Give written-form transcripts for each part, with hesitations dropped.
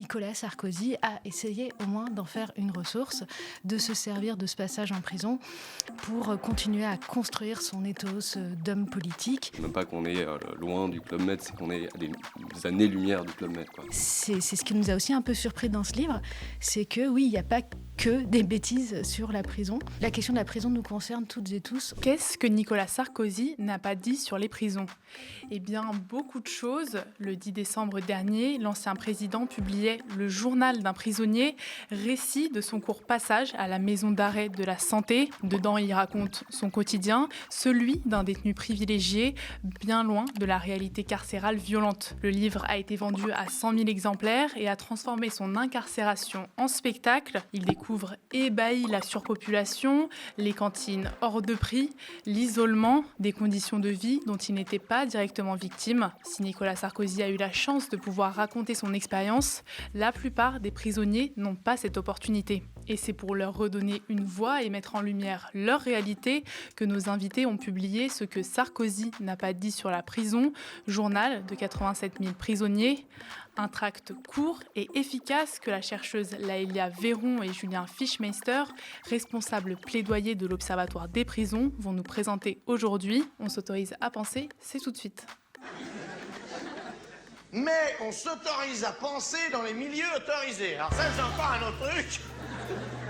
Nicolas Sarkozy a essayé au moins d'en faire une ressource, de se servir de ce passage en prison pour continuer à construire son ethos d'homme politique. Même pas qu'on est loin du Club Med, c'est qu'on est à des années-lumière du Club Med, quoi. C'est ce qui nous a aussi un peu surpris dans ce livre, c'est que oui, il n'y a pas que des bêtises sur la prison. La question de la prison nous concerne toutes et tous. Qu'est-ce que Nicolas Sarkozy n'a pas dit sur les prisons ? Eh bien, beaucoup de choses. Le 10 décembre dernier, l'ancien président publiait Le journal d'un prisonnier, récit de son court passage à la maison d'arrêt de la santé. Dedans, il raconte son quotidien, celui d'un détenu privilégié, bien loin de la réalité carcérale violente. Le livre a été vendu à 100 000 exemplaires et a transformé son incarcération en spectacle. Il découvre ébahi la surpopulation, les cantines hors de prix, l'isolement, des conditions de vie dont il n'était pas directement victime. Si Nicolas Sarkozy a eu la chance de pouvoir raconter son expérience, la plupart des prisonniers n'ont pas cette opportunité. Et c'est pour leur redonner une voix et mettre en lumière leur réalité que nos invités ont publié Ce que Sarkozy n'a pas dit sur la prison, journal de 87 000 prisonniers. Un tract court et efficace que la chercheuse Laëlia Véron et Julien Fischmeister, responsables plaidoyer de l'Observatoire des prisons, vont nous présenter aujourd'hui. On s'autorise à penser, c'est tout de suite. Mais on s'autorise à penser dans les milieux autorisés. Alors ça, c'est encore un autre truc.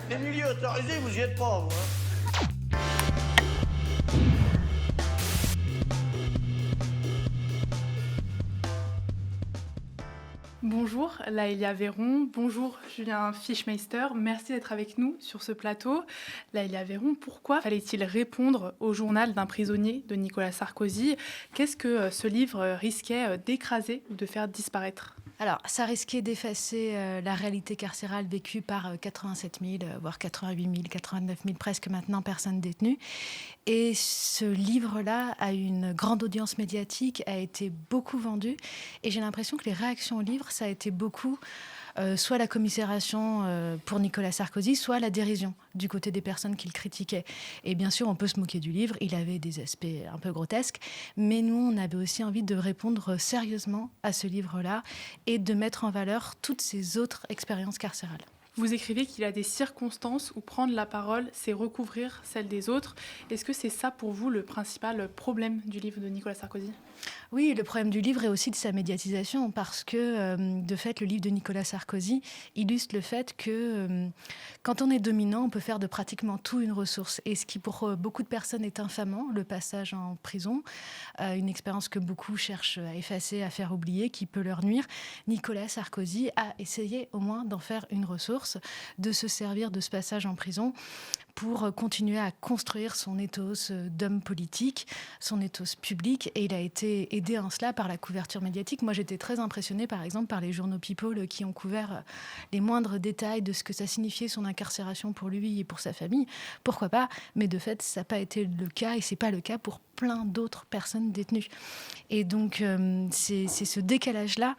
Les milieux autorisés, vous y êtes pas, vous, hein. Bonjour Laëlia Véron, bonjour Julien Fischmeister, merci d'être avec nous sur ce plateau. Laëlia Véron, pourquoi fallait-il répondre au journal d'un prisonnier de Nicolas Sarkozy ? Qu'est-ce que ce livre risquait d'écraser ou de faire disparaître ? Alors, ça risquait d'effacer la réalité carcérale vécue par 87 000, voire 88 000, 89 000 presque maintenant personnes détenues. Et ce livre-là a une grande audience médiatique, a été beaucoup vendu. Et j'ai l'impression que les réactions au livre, ça a été beaucoup soit la commisération pour Nicolas Sarkozy, soit la dérision du côté des personnes qui le critiquaient. Et bien sûr, on peut se moquer du livre, il avait des aspects un peu grotesques, mais nous, on avait aussi envie de répondre sérieusement à ce livre-là et de mettre en valeur toutes ces autres expériences carcérales. Vous écrivez qu'il y a des circonstances où prendre la parole, c'est recouvrir celle des autres. Est-ce que c'est ça pour vous le principal problème du livre de Nicolas Sarkozy ? Oui, le problème du livre est aussi de sa médiatisation, parce que, de fait, le livre de Nicolas Sarkozy illustre le fait que quand on est dominant, on peut faire de pratiquement tout une ressource. Et ce qui, pour beaucoup de personnes, est infamant, le passage en prison, une expérience que beaucoup cherchent à effacer, à faire oublier, qui peut leur nuire. Nicolas Sarkozy a essayé au moins d'en faire une ressource, de se servir de ce passage en prison pour continuer à construire son ethos d'homme politique, son ethos public, et il a été aidé en cela par la couverture médiatique. Moi, j'étais très impressionnée, par exemple, par les journaux People qui ont couvert les moindres détails de ce que ça signifiait son incarcération pour lui et pour sa famille. Pourquoi pas ? Mais de fait, ça n'a pas été le cas, et c'est pas le cas pour plein d'autres personnes détenues. Et donc, c'est ce décalage-là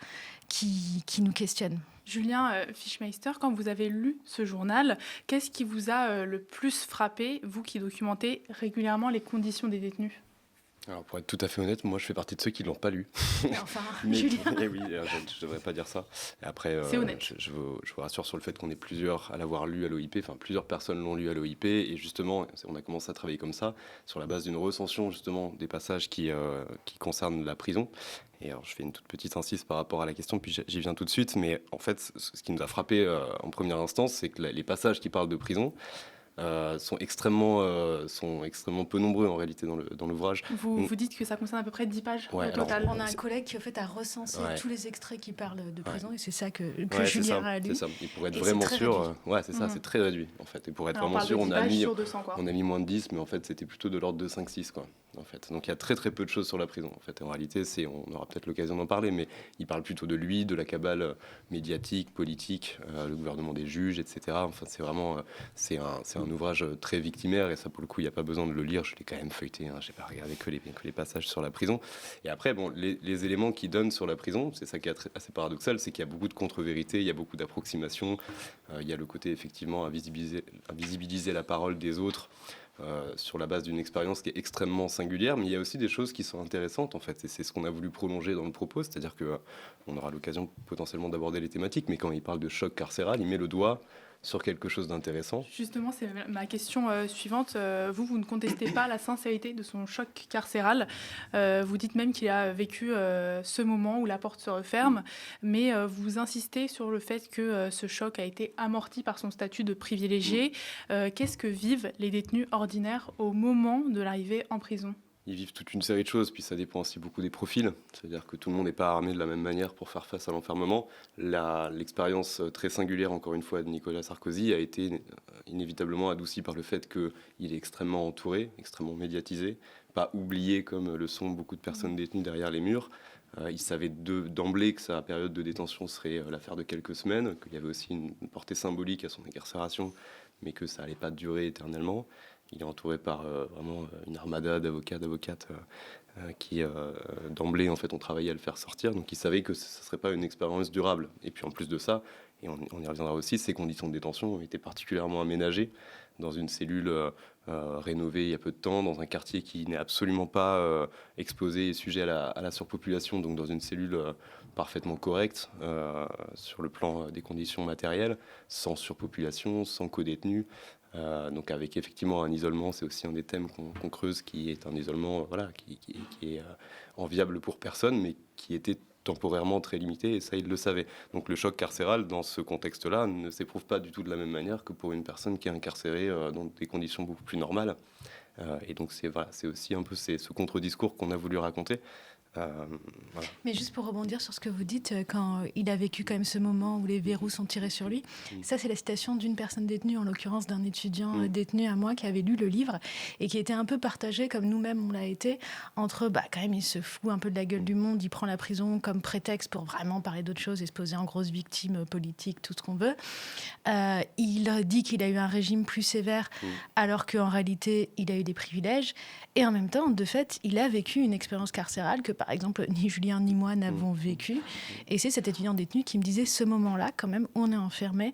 qui nous questionne. Julien Fischmeister, quand vous avez lu ce journal, qu'est-ce qui vous a le plus frappé, vous qui documentez régulièrement les conditions des détenus ? Alors pour être tout à fait honnête, moi je fais partie de ceux qui ne l'ont pas lu. Enfin, Mais, Julien. eh oui, je ne devrais pas dire ça. Et après, C'est honnête. je vous rassure sur le fait qu'on est plusieurs à l'avoir lu à l'OIP, enfin plusieurs personnes l'ont lu à l'OIP, et justement, on a commencé à travailler comme ça, sur la base d'une recension justement des passages qui concernent la prison. Et alors je fais une toute petite incise par rapport à la question, puis j'y viens tout de suite, mais en fait, ce qui nous a frappé en première instance, c'est que les passages qui parlent de prison, sont extrêmement peu nombreux en réalité dans l'ouvrage. Vous dites que ça concerne à peu près 10 pages Ouais, au total. On a un collègue qui, en fait, a recensé tous les extraits qui parlent de prison, et c'est ça que Ouais, Julien a lu. c'est ça. Et pour être Et vraiment c'est très sûr, c'est ça, Mhm. c'est très réduit en fait. Et pour être Alors, on vraiment parle de sûr, 10 pages sur 200, quoi. on a mis moins de 10, mais en fait, c'était plutôt de l'ordre de 5-6, quoi. En fait. Donc il y a très très peu de choses sur la prison. En fait, en réalité, on aura peut-être l'occasion d'en parler, mais il parle plutôt de lui, de la cabale médiatique, politique, le gouvernement des juges, etc. Enfin, c'est vraiment, c'est un ouvrage très victimaire, et ça, pour le coup, il n'y a pas besoin de le lire. Je l'ai quand même feuilleté. Je n'ai pas regardé que les passages sur la prison. Et après, bon, les éléments qui donnent sur la prison, c'est ça qui est assez paradoxal, c'est qu'il y a beaucoup de contre-vérités, il y a beaucoup d'approximations. Il y a le côté effectivement à visibiliser la parole des autres. sur la base d'une expérience qui est extrêmement singulière, mais il y a aussi des choses qui sont intéressantes, en fait, et c'est ce qu'on a voulu prolonger dans le propos, c'est-à-dire qu'on aura l'occasion potentiellement d'aborder les thématiques, mais quand il parle de choc carcéral, il met le doigt sur quelque chose d'intéressant. Justement, c'est ma question suivante. Vous ne contestez pas la sincérité de son choc carcéral. Vous dites même qu'il a vécu ce moment où la porte se referme, mais vous insistez sur le fait que ce choc a été amorti par son statut de privilégié. Qu'est-ce que vivent les détenus ordinaires au moment de l'arrivée en prison ? Ils vivent toute une série de choses, puis ça dépend aussi beaucoup des profils. C'est-à-dire que tout le monde n'est pas armé de la même manière pour faire face à l'enfermement. L'expérience très singulière, encore une fois, de Nicolas Sarkozy a été inévitablement adoucie par le fait qu'il est extrêmement entouré, extrêmement médiatisé, pas oublié comme le sont beaucoup de personnes détenues derrière les murs. Il savait d'emblée que sa période de détention serait l'affaire de quelques semaines, qu'il y avait aussi une portée symbolique à son incarcération, mais que ça n'allait pas durer éternellement. Il est entouré par vraiment une armada d'avocates qui, d'emblée, en fait, ont travaillé à le faire sortir. Donc, il savait que ce ne serait pas une expérience durable. Et puis, en plus de ça, et on y reviendra aussi, ses conditions de détention ont été particulièrement aménagées dans une cellule rénovée il y a peu de temps, dans un quartier qui n'est absolument pas exposé et sujet à la surpopulation, donc dans une cellule parfaitement correcte sur le plan des conditions matérielles, sans surpopulation, sans co-détenus. Donc avec effectivement un isolement, c'est aussi un des thèmes qu'on creuse, qui est un isolement qui est enviable pour personne, mais qui était temporairement très limité, et ça, il le savait. Donc le choc carcéral, dans ce contexte-là, ne s'éprouve pas du tout de la même manière que pour une personne qui est incarcérée dans des conditions beaucoup plus normales. Et donc c'est aussi un peu ce contre-discours qu'on a voulu raconter. Voilà. Mais juste pour rebondir sur ce que vous dites, quand il a vécu quand même ce moment où les verrous sont tirés sur lui, ça c'est la citation d'une personne détenue, en l'occurrence d'un étudiant détenu à moi qui avait lu le livre et qui était un peu partagé, comme nous-mêmes on l'a été, entre quand même il se fout un peu de la gueule du monde, il prend la prison comme prétexte pour vraiment parler d'autre chose et se poser en grosse victime politique, tout ce qu'on veut. Il dit qu'il a eu un régime plus sévère alors qu'en réalité il a eu des privilèges, et en même temps, de fait, il a vécu une expérience carcérale que par exemple, ni Julien ni moi n'avons vécu. Et c'est cet étudiant détenu qui me disait, ce moment-là, quand même, on est enfermé,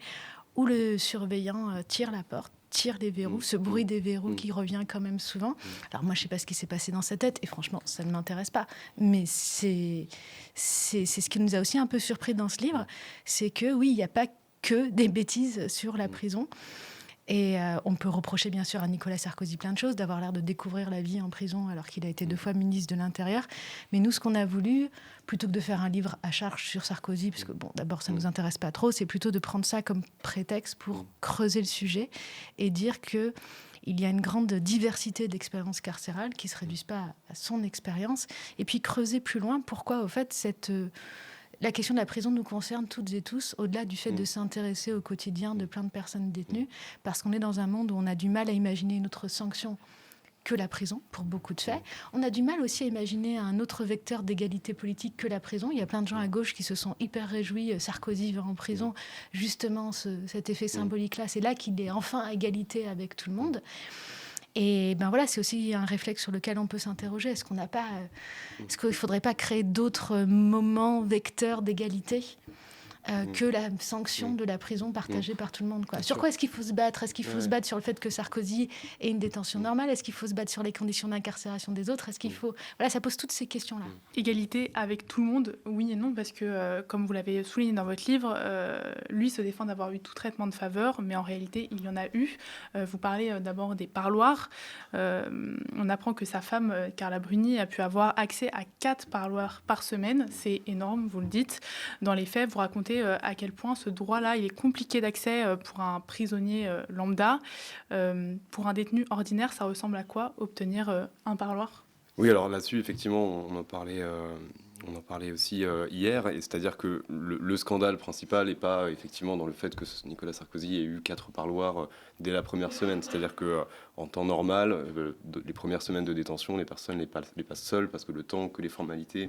où le surveillant tire la porte, tire les verrous, ce bruit des verrous qui revient quand même souvent. Alors moi, je ne sais pas ce qui s'est passé dans sa tête, et franchement, ça ne m'intéresse pas. Mais c'est ce qui nous a aussi un peu surpris dans ce livre, c'est que oui, il n'y a pas que des bêtises sur la prison. Et on peut reprocher bien sûr à Nicolas Sarkozy plein de choses, d'avoir l'air de découvrir la vie en prison alors qu'il a été 2 fois ministre de l'Intérieur. Mais nous, ce qu'on a voulu, plutôt que de faire un livre à charge sur Sarkozy, parce que bon, d'abord ça ne nous intéresse pas trop, c'est plutôt de prendre ça comme prétexte pour creuser le sujet et dire que il y a une grande diversité d'expériences carcérales qui ne se réduisent pas à son expérience. Et puis creuser plus loin pourquoi, au fait, la question de la prison nous concerne toutes et tous, au-delà du fait de s'intéresser au quotidien de plein de personnes détenues, parce qu'on est dans un monde où on a du mal à imaginer une autre sanction que la prison, pour beaucoup de faits. On a du mal aussi à imaginer un autre vecteur d'égalité politique que la prison. Il y a plein de gens à gauche qui se sont hyper réjouis, Sarkozy va en prison, justement cet effet symbolique-là, c'est là qu'il est enfin à égalité avec tout le monde. Et voilà, c'est aussi un réflexe sur lequel on peut s'interroger. Est-ce qu'il ne faudrait pas créer d'autres moments vecteurs d'égalité que la sanction de la prison partagée par tout le monde, quoi. Sur quoi est-ce qu'il faut se battre ? Est-ce qu'il faut se battre sur le fait que Sarkozy ait une détention normale ? Est-ce qu'il faut se battre sur les conditions d'incarcération des autres ? Est-ce qu'il faut... Voilà, ça pose toutes ces questions-là. Égalité avec tout le monde, oui et non, parce que, comme vous l'avez souligné dans votre livre, lui se défend d'avoir eu tout traitement de faveur, mais en réalité, il y en a eu. Vous parlez d'abord des parloirs. On apprend que sa femme, Carla Bruni, a pu avoir accès à 4 parloirs par semaine. C'est énorme, vous le dites. Dans les faits, vous racontez à quel point ce droit-là, il est compliqué d'accès pour un prisonnier lambda. Pour un détenu ordinaire, ça ressemble à quoi, obtenir un parloir ? Oui, alors là-dessus, effectivement, on en parlait aussi hier, et c'est-à-dire que le scandale principal n'est pas effectivement dans le fait que Nicolas Sarkozy ait eu 4 parloirs dès la première semaine. C'est-à-dire qu'en temps normal, les premières semaines de détention, les personnes les passent seules parce que le temps que les formalités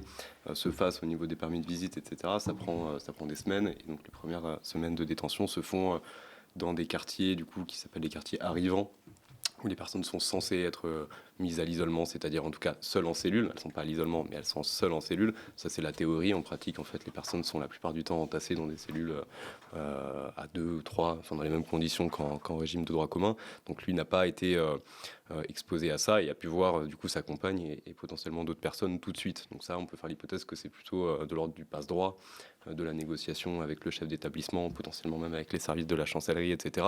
se fassent au niveau des permis de visite, etc., ça prend des semaines. Et donc les premières semaines de détention se font dans des quartiers du coup, qui s'appellent les quartiers arrivants, où les personnes sont censées être mises à l'isolement, c'est-à-dire en tout cas seules en cellule. Elles ne sont pas à l'isolement, mais elles sont seules en cellule. Ça, c'est la théorie. En pratique, en fait, les personnes sont la plupart du temps entassées dans des cellules à 2 ou 3, enfin, dans les mêmes conditions qu'en régime de droit commun. Donc lui n'a pas été exposé à ça et a pu voir du coup sa compagne et potentiellement d'autres personnes tout de suite. Donc ça, on peut faire l'hypothèse que c'est plutôt de l'ordre du passe-droit, de la négociation avec le chef d'établissement, potentiellement même avec les services de la chancellerie, etc.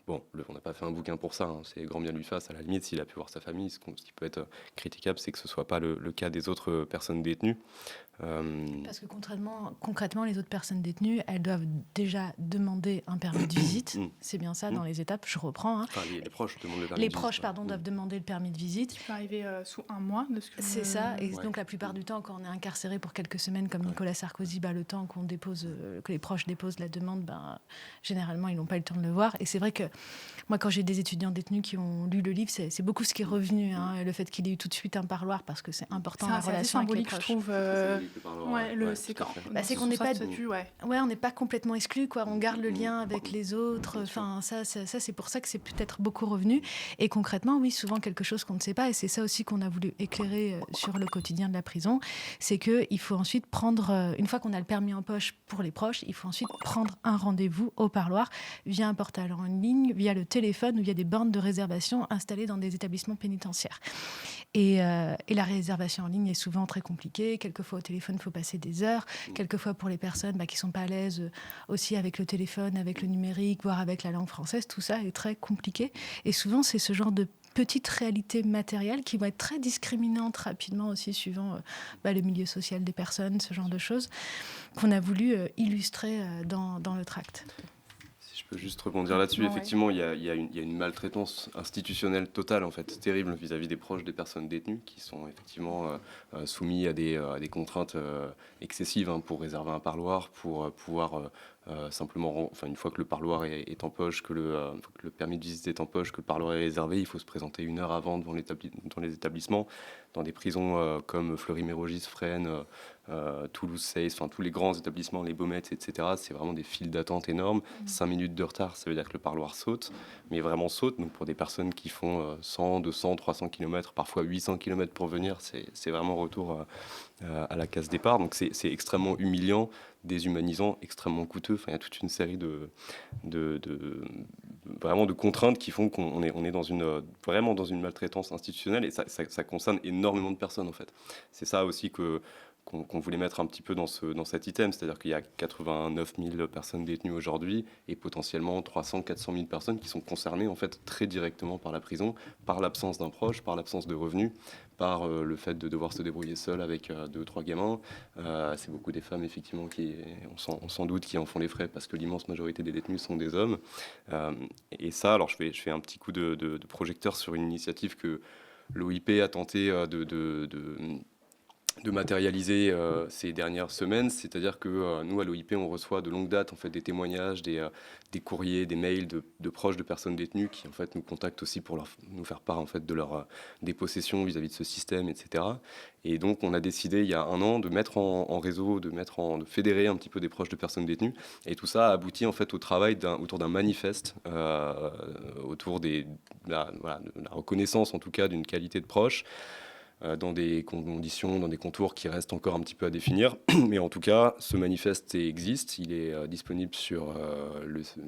Bon, on n'a pas fait un bouquin pour ça, hein. C'est grand bien lui fasse. À la limite, s'il a pu voir sa famille, ce qui peut être critiquable, c'est que ce ne soit pas le cas des autres personnes détenues. Parce que concrètement, les autres personnes détenues, elles doivent déjà demander un permis de visite. C'est bien ça dans les étapes, je reprends. Hein. Enfin, les proches demandent le permis Les de visite. proches, doivent demander le permis de visite. Qui peut arriver sous 1 mois de ce que C'est ça, et donc la plupart du temps, quand on est incarcéré pour quelques semaines, comme Nicolas Sarkozy, le temps que les proches déposent la demande, généralement, ils n'ont pas eu le temps de le voir. Et c'est vrai que moi, quand j'ai des étudiants détenus qui ont lu le livre, c'est beaucoup ce qui est revenu. Hein, le fait qu'il ait eu tout de suite un parloir, parce que c'est important, la relation avec les proches. Je trouve. C'est qu'on n'est pas on n'est pas complètement exclu, quoi. On garde le lien avec les autres. Enfin, ça, c'est pour ça que c'est peut-être beaucoup revenu. Et concrètement, oui, souvent quelque chose qu'on ne sait pas, et c'est ça aussi qu'on a voulu éclairer sur le quotidien de la prison, c'est qu'il faut ensuite prendre, une fois qu'on a le permis en poche pour les proches, il faut ensuite prendre un rendez-vous au parloir via un portail en ligne, via le téléphone ou via des bornes de réservation installées dans des établissements pénitentiaires. Et la réservation en ligne est souvent très compliquée. Quelquefois, au téléphone, il faut passer des heures. Quelquefois, pour les personnes qui ne sont pas à l'aise aussi avec le téléphone, avec le numérique, voire avec la langue française, tout ça est très compliqué. Et souvent, c'est ce genre de petites réalités matérielles qui vont être très discriminantes rapidement aussi, suivant le milieu social des personnes, ce genre de choses, qu'on a voulu illustrer dans le tract. Je peux juste rebondir là-dessus. Effectivement, il y a une maltraitance institutionnelle totale, en fait, terrible vis-à-vis des proches des personnes détenues qui sont effectivement soumis à des contraintes excessives pour réserver un parloir, pour pouvoir simplement, une fois que le parloir est en poche, que le permis de visite est en poche, que le parloir est réservé, il faut se présenter 1 heure avant dans les établissements, dans des prisons comme Fleury-Mérogis, Fresnes, Toulouse-Seyss, tous les grands établissements, les Baumettes, etc. C'est vraiment des files d'attente énormes. 5 minutes de retard, ça veut dire que le parloir saute, mais vraiment saute. Donc pour des personnes qui font 100, 200, 300 km, parfois 800 km pour venir, c'est vraiment retour à la case départ. Donc c'est extrêmement humiliant, déshumanisant, extrêmement coûteux. Il y a toute une série de contraintes qui font qu'on est vraiment dans une maltraitance institutionnelle, et ça concerne énormément de personnes, en fait. C'est ça aussi qu'on voulait mettre un petit peu dans cet item, c'est-à-dire qu'il y a 89 000 personnes détenues aujourd'hui et potentiellement 300 400 000 personnes qui sont concernées, en fait, très directement par la prison, par l'absence d'un proche, par l'absence de revenus, par le fait de devoir se débrouiller seul avec 2 ou 3 gamins. C'est beaucoup des femmes, effectivement, on s'en doute, qui en font les frais, parce que l'immense majorité des détenus sont des hommes. Et ça, alors je fais un petit coup de projecteur sur une initiative que l'OIP a tenté de matérialiser ces dernières semaines, c'est-à-dire que nous, à l'OIP, on reçoit de longue date, en fait, des témoignages, des courriers, des mails de proches de personnes détenues qui, en fait, nous contactent aussi pour nous faire part, en fait, de leur dépossession vis-à-vis de ce système, etc. Et donc, on a décidé, il y a 1 an, de mettre en réseau, de fédérer un petit peu des proches de personnes détenues. Et tout ça a abouti, en fait, au travail autour d'un manifeste, autour de la reconnaissance, en tout cas, d'une qualité de proche, dans des conditions, dans des contours qui restent encore un petit peu à définir. Mais en tout cas, ce manifeste existe. Il est disponible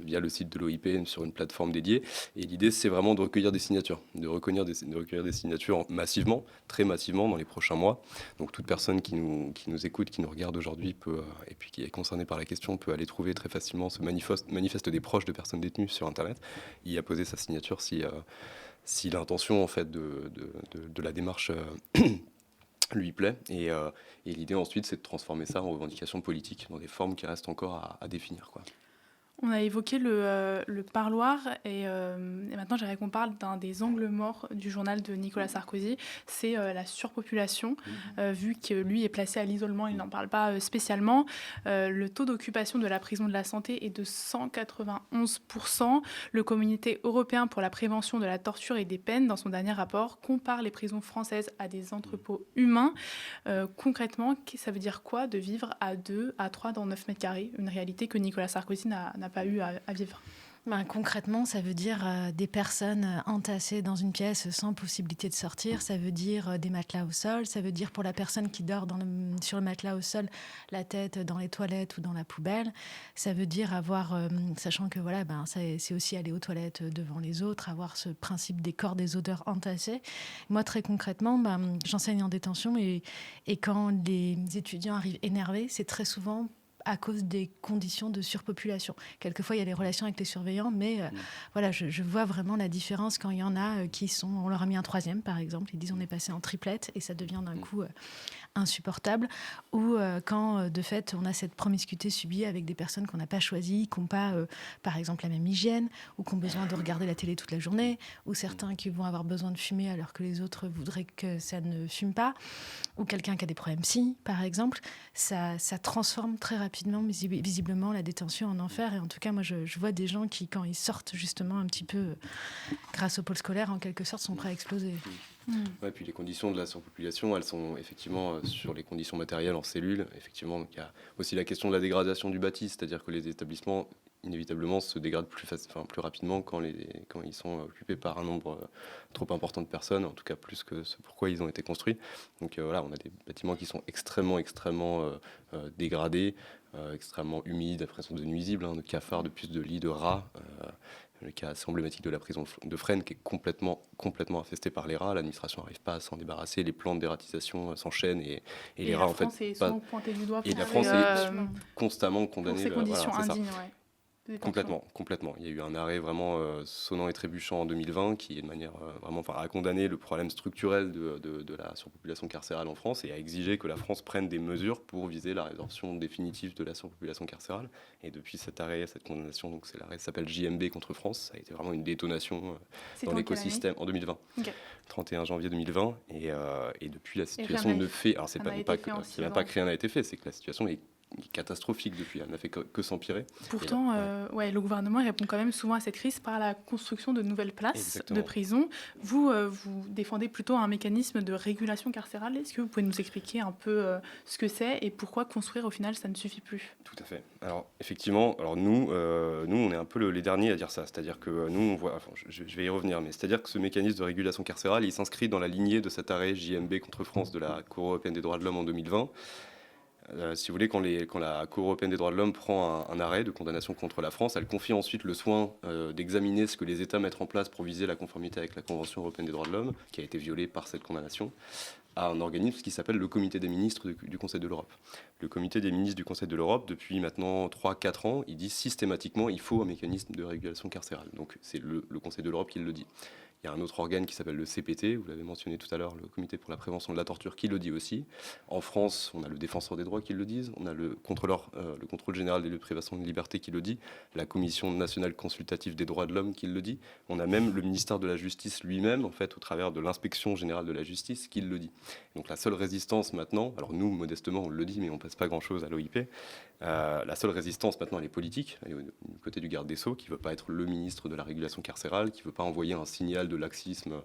via le site de l'OIP, sur une plateforme dédiée. Et l'idée, c'est vraiment de recueillir des signatures, de recueillir des signatures massivement, très massivement, dans les prochains mois. Donc toute personne qui nous écoute, qui nous regarde aujourd'hui, et puis qui est concernée par la question, peut aller trouver très facilement ce manifeste des proches de personnes détenues sur Internet, y apposer sa signature si l'intention, en fait, de la démarche lui plaît. Et l'idée ensuite, c'est de transformer ça en revendication politique, dans des formes qui restent encore à définir, quoi. On a évoqué le parloir et maintenant j'aimerais qu'on parle d'un des angles morts du journal de Nicolas Sarkozy, c'est la surpopulation. Vu que lui est placé à l'isolement, il n'en parle pas spécialement. Le taux d'occupation de la prison de la Santé est de 191%. Le Comité européen pour la prévention de la torture et des peines, dans son dernier rapport, compare les prisons françaises à des entrepôts humains. Concrètement, ça veut dire quoi de vivre à 2, à 3 dans 9 mètres carrés? Une réalité que Nicolas Sarkozy n'a pas eu à vivre. Concrètement, ça veut dire des personnes entassées dans une pièce sans possibilité de sortir. Ça veut dire des matelas au sol. Ça veut dire pour la personne qui dort sur le matelas au sol, la tête dans les toilettes ou dans la poubelle. Ça veut dire avoir, sachant que c'est aussi aller aux toilettes devant les autres, avoir ce principe des corps des odeurs entassés. Moi, très concrètement, j'enseigne en détention et quand les étudiants arrivent énervés, c'est très souvent à cause des conditions de surpopulation. Quelquefois, il y a les relations avec les surveillants, mais je vois vraiment la différence quand il y en a on leur a mis un 3e, par exemple, ils disent on est passé en triplette, et ça devient d'un coup insupportable, ou quand, de fait, on a cette promiscuité subie avec des personnes qu'on n'a pas choisies, qui n'ont pas, par exemple, la même hygiène, ou qui ont besoin de regarder la télé toute la journée, ou certains qui vont avoir besoin de fumer alors que les autres voudraient que ça ne fume pas, ou quelqu'un qui a des problèmes psy, par exemple. Ça transforme très rapidement, visiblement, la détention en enfer. Et en tout cas, moi, je vois des gens qui, quand ils sortent justement un petit peu grâce au pôle scolaire, en quelque sorte, sont prêts à exploser. Ouais, puis les conditions de la surpopulation, elles sont effectivement sur les conditions matérielles en cellules. Effectivement, donc il y a aussi la question de la dégradation du bâti, c'est-à-dire que les établissements inévitablement se dégradent plus rapidement quand ils sont occupés par un nombre trop important de personnes, en tout cas plus que ce pourquoi ils ont été construits. Donc on a des bâtiments qui sont extrêmement dégradés, extrêmement humides, à pression de nuisibles, de cafards, de puces de lits, de rats. Le cas assez emblématique de la prison de Fresnes, qui est complètement infestée par les rats. L'administration n'arrive pas à s'en débarrasser. Les plans de dératisation s'enchaînent et les rats, en fait, pointé du doigt. Et la France est constamment condamnée. Pour ces conditions indignes, Complètement. Il y a eu un arrêt vraiment sonnant et trébuchant en 2020 qui, de manière a condamné le problème structurel de la surpopulation carcérale en France et a exigé que la France prenne des mesures pour viser la résorption définitive de la surpopulation carcérale. Et depuis cet arrêt, cette condamnation, donc c'est l'arrêt s'appelle JMB contre France, ça a été vraiment une détonation dans l'écosystème en 2020. Okay. 31 janvier 2020. Et depuis, la situation ne fait... Alors, c'est pas que rien n'a été fait, c'est que la situation est catastrophique depuis, elle n'a fait que s'empirer. Pourtant, le gouvernement répond quand même souvent à cette crise par la construction de nouvelles places de prison. Vous défendez plutôt un mécanisme de régulation carcérale. Est-ce que vous pouvez nous expliquer un peu ce que c'est et pourquoi construire au final ça ne suffit plus? Tout à fait. Alors effectivement, nous on est un peu les derniers à dire ça. C'est-à-dire que nous on voit, je vais y revenir, mais c'est-à-dire que ce mécanisme de régulation carcérale, il s'inscrit dans la lignée de cet arrêt JMB contre France de la Cour européenne des droits de l'homme en 2020. Si vous voulez, quand la Cour européenne des droits de l'homme prend un arrêt de condamnation contre la France, elle confie ensuite le soin d'examiner ce que les États mettent en place pour viser la conformité avec la Convention européenne des droits de l'homme, qui a été violée par cette condamnation, à un organisme qui s'appelle le Comité des ministres du Conseil de l'Europe. Le Comité des ministres du Conseil de l'Europe, depuis maintenant 3-4 ans, il dit systématiquement il faut un mécanisme de régulation carcérale. Donc c'est le Conseil de l'Europe qui le dit. Il y a un autre organe qui s'appelle le CPT, vous l'avez mentionné tout à l'heure, le Comité pour la prévention de la torture, qui le dit aussi. En France, on a le Défenseur des droits qui le dit, on a le Contrôle général des lieux de privation de liberté qui le dit, la Commission nationale consultative des droits de l'homme qui le dit, on a même le ministère de la Justice lui-même, en fait, au travers de l'Inspection générale de la justice, qui le dit. Donc la seule résistance maintenant, alors nous, modestement, on le dit, mais on ne passe pas grand-chose à l'OIP, la seule résistance maintenant, elle est politique, elle est du côté du garde des Sceaux, qui ne veut pas être le ministre de la régulation carcérale, qui ne veut pas envoyer un signal de laxisme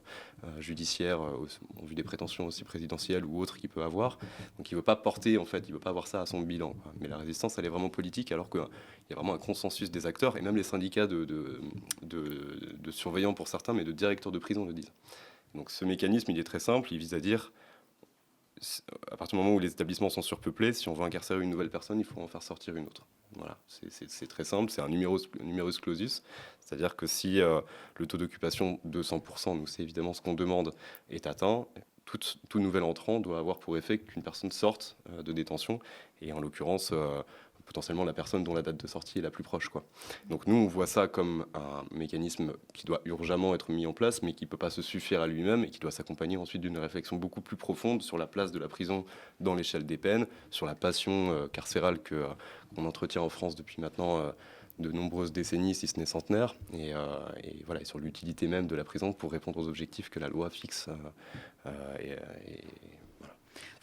judiciaire en vue des prétentions aussi présidentielles ou autres qu'il peut avoir. Donc il ne veut pas porter, en fait, il ne veut pas avoir ça à son bilan. Mais la résistance, elle est vraiment politique, alors qu'il y a vraiment un consensus des acteurs, et même les syndicats de surveillants pour certains, mais de directeurs de prison le disent. Donc ce mécanisme, il est très simple, il vise à dire... À partir du moment où les établissements sont surpeuplés, si on veut incarcérer une nouvelle personne, il faut en faire sortir une autre. Voilà, c'est très simple, c'est un numerus clausus, c'est-à-dire que si le taux d'occupation de 100%, nous c'est évidemment ce qu'on demande, est atteint, tout nouvel entrant doit avoir pour effet qu'une personne sorte de détention, et en l'occurrence potentiellement la personne dont la date de sortie est la plus proche, quoi. Donc nous, on voit ça comme un mécanisme qui doit urgemment être mis en place, mais qui ne peut pas se suffire à lui-même et qui doit s'accompagner ensuite d'une réflexion beaucoup plus profonde sur la place de la prison dans l'échelle des peines, sur la passion carcérale qu'on entretient en France depuis maintenant de nombreuses décennies, si ce n'est centenaires, et sur l'utilité même de la prison pour répondre aux objectifs que la loi fixe.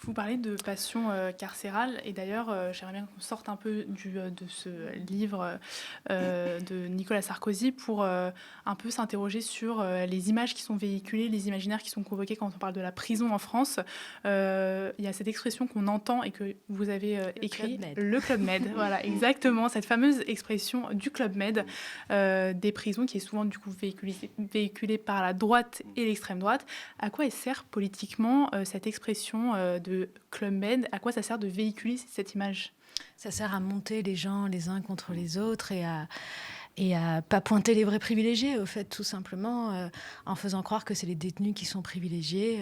Vous parlez de passion carcérale et d'ailleurs, j'aimerais bien qu'on sorte un peu de ce livre de Nicolas Sarkozy pour un peu s'interroger sur les images qui sont véhiculées, les imaginaires qui sont convoqués quand on parle de la prison en France. Il y a cette expression qu'on entend et que vous avez écrit, le Club Med. Voilà, exactement, cette fameuse expression du Club Med des prisons qui est souvent du coup véhiculée par la droite et l'extrême droite. À quoi elle sert politiquement cette expression de Club Med? À quoi ça sert de véhiculer cette image? Ça sert à monter les gens les uns contre les autres et à pas pointer les vrais privilégiés, au fait, tout simplement, en faisant croire que c'est les détenus qui sont privilégiés,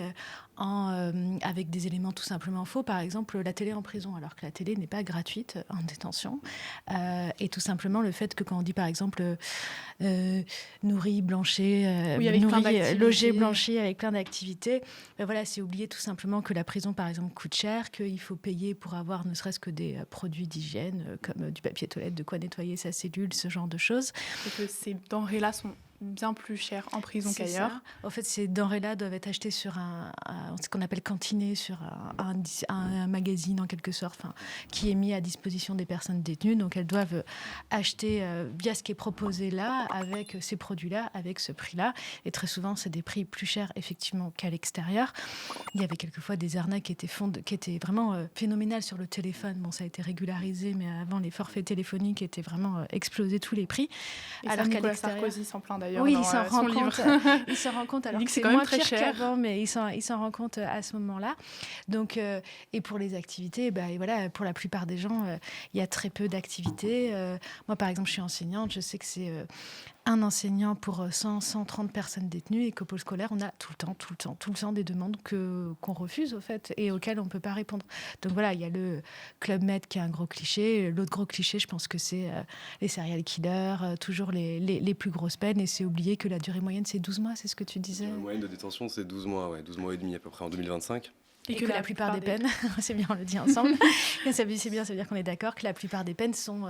avec des éléments tout simplement faux. Par exemple, la télé en prison, alors que la télé n'est pas gratuite en détention. Et tout simplement le fait que quand on dit, par exemple, nourri, blanché, oui, avec logé, blanchi, avec plein d'activités, ben voilà, c'est oublier tout simplement que la prison, par exemple, coûte cher, qu'il faut payer pour avoir ne serait-ce que des produits d'hygiène, comme du papier toilette, de quoi nettoyer sa cellule, ce genre de choses. Et que ces denrées-là sont bien plus chères en prison qu'ailleurs. En fait, ces denrées-là doivent être achetées sur ce qu'on appelle cantiné, sur un magazine en quelque sorte, qui est mis à disposition des personnes détenues. Donc elles doivent acheter via ce qui est proposé là, avec ces produits-là, avec ce prix-là. Et très souvent, c'est des prix plus chers effectivement qu'à l'extérieur. Il y avait quelquefois des arnaques qui étaient vraiment phénoménales sur le téléphone. Bon, ça a été régularisé, mais avant, les forfaits téléphoniques étaient vraiment explosés tous les prix. Et alors Nicolas Sarkozy s'en plaint d'ailleurs. Oui, dans il s'en rend son livre. Il s'en rend compte, alors Il dit que que c'est c'est quand même moins très pire cher qu'avant, mais il s'en rend compte à ce moment-là. Donc, et pour les activités, et voilà, pour la plupart des gens, il y a très peu d'activités. Moi, par exemple, je suis enseignante, je sais que c'est un enseignant pour 130 personnes détenues et qu'au pôle scolaire, on a tout le temps des demandes qu'on refuse, au fait, et auxquelles on ne peut pas répondre. Donc voilà, il y a le Club Med qui est un gros cliché. L'autre gros cliché, je pense que c'est les serial killers, toujours les plus grosses peines, et c'est oublier que la durée moyenne, c'est 12 mois, c'est ce que tu disais. La moyenne de détention, c'est 12 mois, 12 mois et demi à peu près en 2025. Et que la plupart des peines, c'est bien, on le dit ensemble, c'est bien, ça veut dire qu'on est d'accord que la plupart des peines sont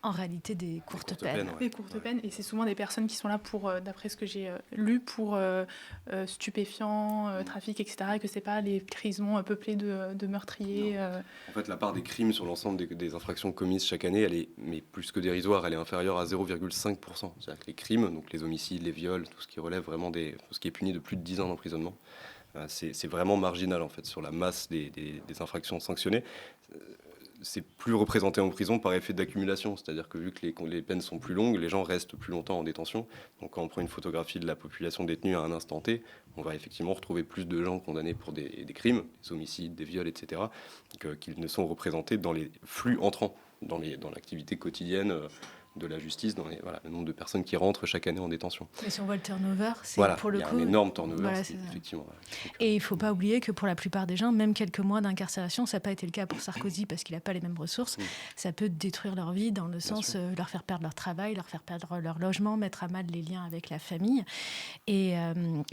en réalité des courtes peines. Des courtes peines, et c'est souvent des personnes qui sont là pour, d'après ce que j'ai lu, pour stupéfiants, trafic, etc., et que c'est pas les prisons peuplées de meurtriers. En fait, la part des crimes sur l'ensemble des infractions commises chaque année, elle est, mais plus que dérisoire, elle est inférieure à 0,5%. C'est-à-dire que les crimes, donc les homicides, les viols, tout ce qui relève vraiment tout ce qui est puni de plus de 10 ans d'emprisonnement, c'est vraiment marginal en fait sur la masse des infractions sanctionnées. C'est plus représenté en prison par effet d'accumulation, c'est-à-dire que vu que les peines sont plus longues, les gens restent plus longtemps en détention. Donc quand on prend une photographie de la population détenue à un instant T, on va effectivement retrouver plus de gens condamnés pour des crimes, des homicides, des viols, etc., qu'ils ne sont représentés dans les flux entrants, dans l'activité quotidienne de la justice, dans le nombre de personnes qui rentrent chaque année en détention. Et si on voit le turnover, c'est pour le coup... Il y a un énorme turnover, voilà, effectivement. Et il ne faut pas oublier que pour la plupart des gens, même quelques mois d'incarcération, ça n'a pas été le cas pour Sarkozy parce qu'il n'a pas les mêmes ressources, ça peut détruire leur vie dans le sens leur faire perdre leur travail, leur faire perdre leur logement, mettre à mal les liens avec la famille. Et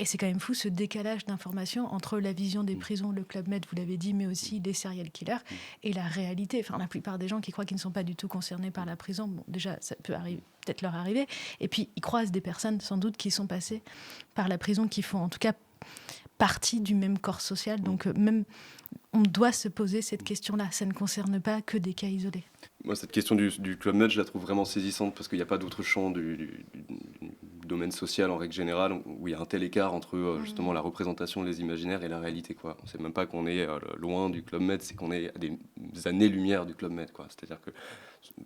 c'est quand même fou ce décalage d'informations entre la vision des prisons, le Club Med, vous l'avez dit, mais aussi des serial killers, et la réalité. Enfin, la plupart des gens qui croient qu'ils ne sont pas du tout concernés par la prison, bon, déjà, ça peut peut-être leur arriver. Et puis, ils croisent des personnes, sans doute, qui sont passées par la prison, qui font en tout cas partie du même corps social. Donc, même, on doit se poser cette question-là. Ça ne concerne pas que des cas isolés. Moi, cette question du Club Med, je la trouve vraiment saisissante parce qu'il n'y a pas d'autre champ du domaine social en règle générale où il y a un tel écart entre justement la représentation des imaginaires et la réalité, quoi. On ne sait même pas qu'on est loin du Club Med, c'est qu'on est à des années-lumière du Club Med, quoi. C'est-à-dire que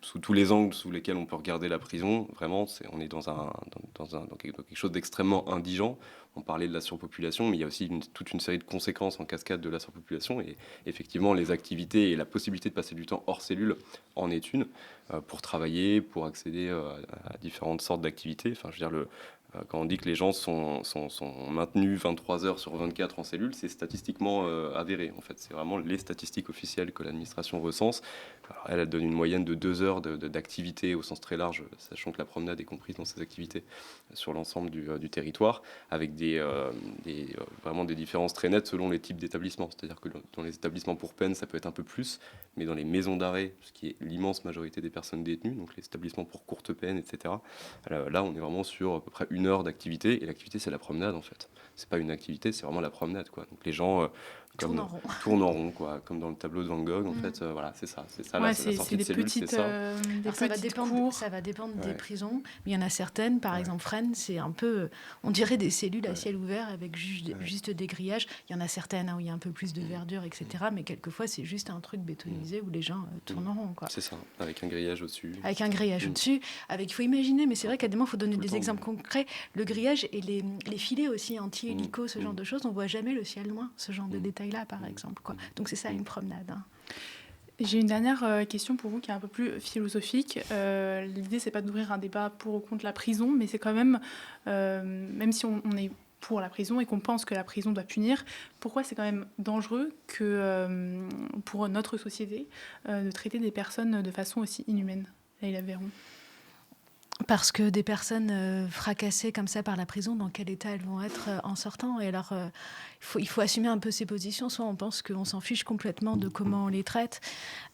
sous tous les angles sous lesquels on peut regarder la prison, vraiment, on est dans quelque chose d'extrêmement indigent. On parlait de la surpopulation, mais il y a aussi toute une série de conséquences en cascade de la surpopulation. Et effectivement, les activités et la possibilité de passer du temps hors cellule en est une, pour travailler, pour accéder à différentes sortes d'activités. Enfin, je veux dire, quand on dit que les gens sont maintenus 23 heures sur 24 en cellule, c'est statistiquement avéré. En fait, c'est vraiment les statistiques officielles que l'administration recense. Alors, elle donne une moyenne de 2 heures d'activité au sens très large, sachant que la promenade est comprise dans ces activités sur l'ensemble du territoire, avec vraiment des différences très nettes selon les types d'établissements. C'est-à-dire que dans les établissements pour peine, ça peut être un peu plus, mais dans les maisons d'arrêt, ce qui est l'immense majorité des personnes détenues, donc les établissements pour courte peine, etc., là, on est vraiment sur à peu près 1 heure d'activité, et l'activité, c'est la promenade, en fait. C'est pas une activité, c'est vraiment la promenade, quoi. Donc les gens Tourne en rond. tournent en rond, quoi, comme dans le tableau de Van Gogh, en fait. Voilà, c'est ça. C'est ça, Ouais, la c'est sortie des de cellule, petites, c'est ça. des Alors, ça va petites dépendre, cours. ça va dépendre des Ouais. prisons. Il y en a certaines, par exemple Fresnes, c'est un peu, on dirait des cellules à Ouais. ciel ouvert avec juste des grillages. Il y en a certaines où il y a un peu plus de verdure, etc. Mais quelquefois, c'est juste un truc bétonisé où les gens tournent en rond, quoi. C'est ça, avec un grillage au-dessus. Avec un grillage au-dessus, il faut imaginer, mais c'est vrai qu'à des moments, il faut donner Tout le des temps, exemples concrets. Le grillage et les filets aussi anti-hélico, ce genre Mm. de choses, on voit jamais le ciel loin, ce genre de détails-là, par exemple, quoi. Donc c'est ça, une promenade. Hein. J'ai une dernière question pour vous qui est un peu plus philosophique. L'idée, c'est pas d'ouvrir un débat pour ou contre la prison, mais c'est quand même, même si on est pour la prison et qu'on pense que la prison doit punir, pourquoi c'est quand même dangereux que pour notre société de traiter des personnes de façon aussi inhumaine? Laïla Véron. Parce que des personnes fracassées comme ça par la prison, dans quel état elles vont être en sortant? Et alors, il faut assumer un peu ses positions. Soit on pense qu'on s'en fiche complètement de comment on les traite.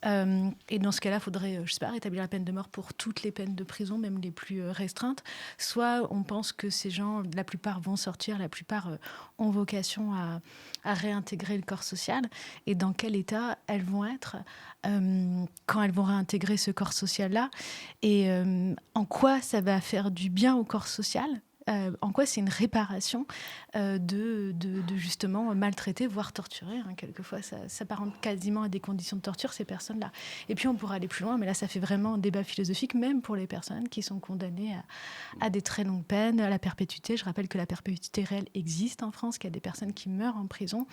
Et dans ce cas-là, il faudrait, je sais pas, rétablir la peine de mort pour toutes les peines de prison, même les plus restreintes. Soit on pense que ces gens, la plupart vont sortir, la plupart ont vocation à réintégrer le corps social. Et dans quel état elles vont être quand elles vont réintégrer ce corps social-là, et en quoi ça va faire du bien au corps social, en quoi c'est une réparation de justement maltraiter, voire torturer. Hein, quelquefois, ça s'apparente quasiment à des conditions de torture, ces personnes-là. Et puis on pourra aller plus loin, mais là, ça fait vraiment un débat philosophique, même pour les personnes qui sont condamnées à des très longues peines, à la perpétuité. Je rappelle que la perpétuité réelle existe en France, qu'il y a des personnes qui meurent en prison.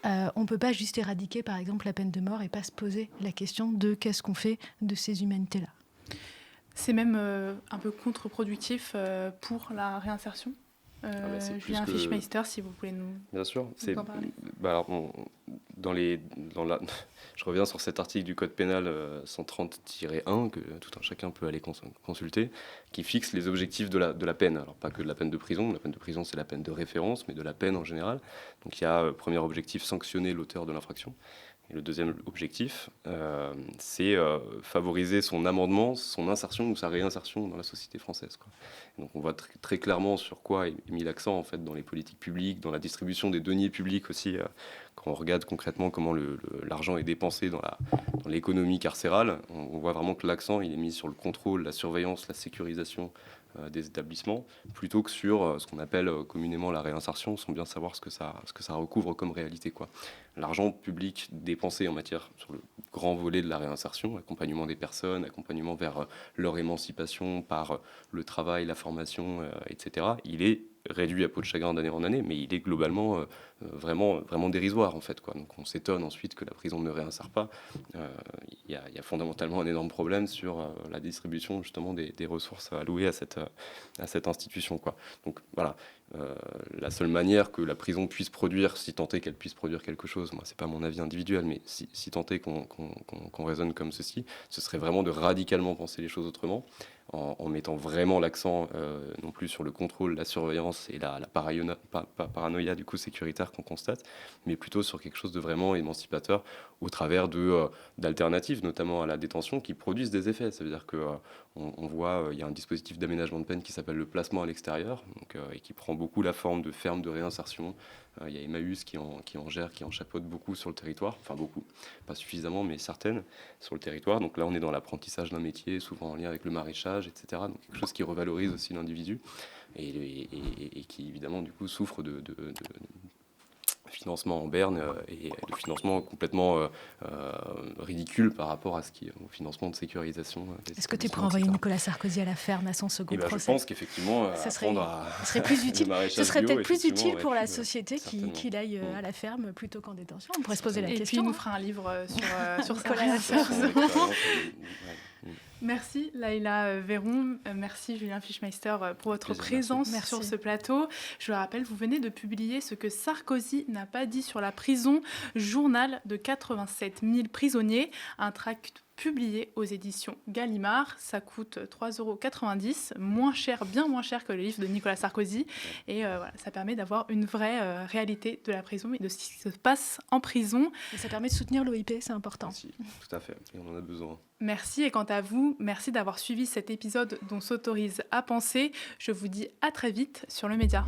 On ne peut pas juste éradiquer, par exemple, la peine de mort et pas se poser la question de qu'est-ce qu'on fait de ces humanités-là. C'est même un peu contre-productif pour la réinsertion. C'est plus Julien que- Fischmeister, si vous voulez nous... Bien sûr. en parler. Alors, je reviens sur cet article du Code pénal 130-1 que tout un chacun peut aller consulter, qui fixe les objectifs de la peine. Alors, pas que de la peine de prison. La peine de prison, c'est la peine de référence, mais de la peine en général. Donc, il y a, premier objectif, sanctionner l'auteur de l'infraction. Et le deuxième objectif, c'est favoriser son amendement, son insertion ou sa réinsertion dans la société française, quoi. Donc on voit très clairement sur quoi est mis l'accent en fait, dans les politiques publiques, dans la distribution des deniers publics aussi, quand on regarde concrètement comment l'argent est dépensé dans l'économie carcérale, on voit vraiment que l'accent il est mis sur le contrôle, la surveillance, la sécurisation des établissements, plutôt que sur ce qu'on appelle communément la réinsertion, sans bien savoir ce que ça recouvre comme réalité, quoi. L'argent public dépensé en matière sur le grand volet de la réinsertion, accompagnement des personnes, accompagnement vers leur émancipation par le travail, la formation, etc., il est réduit à peau de chagrin d'année en année, mais il est globalement vraiment dérisoire, en fait, quoi. Donc on s'étonne ensuite que la prison ne réinsère pas. Il y a fondamentalement un énorme problème sur la distribution justement des ressources allouées à cette institution, quoi. Donc voilà, la seule manière que la prison puisse produire, si tant est qu'elle puisse produire quelque chose, moi c'est pas mon avis individuel, mais si tant est qu'on raisonne comme ceci, ce serait vraiment de radicalement penser les choses autrement, en mettant vraiment l'accent non plus sur le contrôle, la surveillance et la paranoïa du coup sécuritaire qu'on constate, mais plutôt sur quelque chose de vraiment émancipateur au travers d'alternatives, notamment à la détention, qui produisent des effets. Ça veut dire que on voit, il y a un dispositif d'aménagement de peine qui s'appelle le placement à l'extérieur, donc, et qui prend beaucoup la forme de ferme de réinsertion. Il y a Emmaüs qui en gère, qui en chapeaute beaucoup sur le territoire, enfin beaucoup, pas suffisamment, mais certaines sur le territoire. Donc là, on est dans l'apprentissage d'un métier, souvent en lien avec le maraîchage, etc. Donc quelque chose qui revalorise aussi l'individu et qui évidemment du coup souffre de financement en berne et de financement complètement ridicule par rapport au financement de sécurisation. Est-ce que tu es pour envoyer Nicolas Sarkozy à la ferme à son second procès? Je pense qu'effectivement, ce serait plus utile. Ce serait peut-être plus utile pour la société qu'il aille à la ferme plutôt qu'en détention. On pourrait se poser la question. Et puis il nous fera un livre sur Nicolas Sarkozy. Merci Laïla Véron, merci Julien Fischmeister pour votre présence sur ce plateau. Je le rappelle, vous venez de publier Ce que Sarkozy n'a pas dit sur la prison, journal de 87 000 prisonniers, un tract publié aux éditions Gallimard. Ça coûte 3,90 €, moins cher, bien moins cher que le livre de Nicolas Sarkozy. Et voilà, ça permet d'avoir une vraie réalité de la prison et de ce qui se passe en prison. Et ça permet de soutenir l'OIP, c'est important. Merci, tout à fait, et on en a besoin. Merci, et quant à vous, merci d'avoir suivi cet épisode dont s'autorise à penser. Je vous dis à très vite sur le média.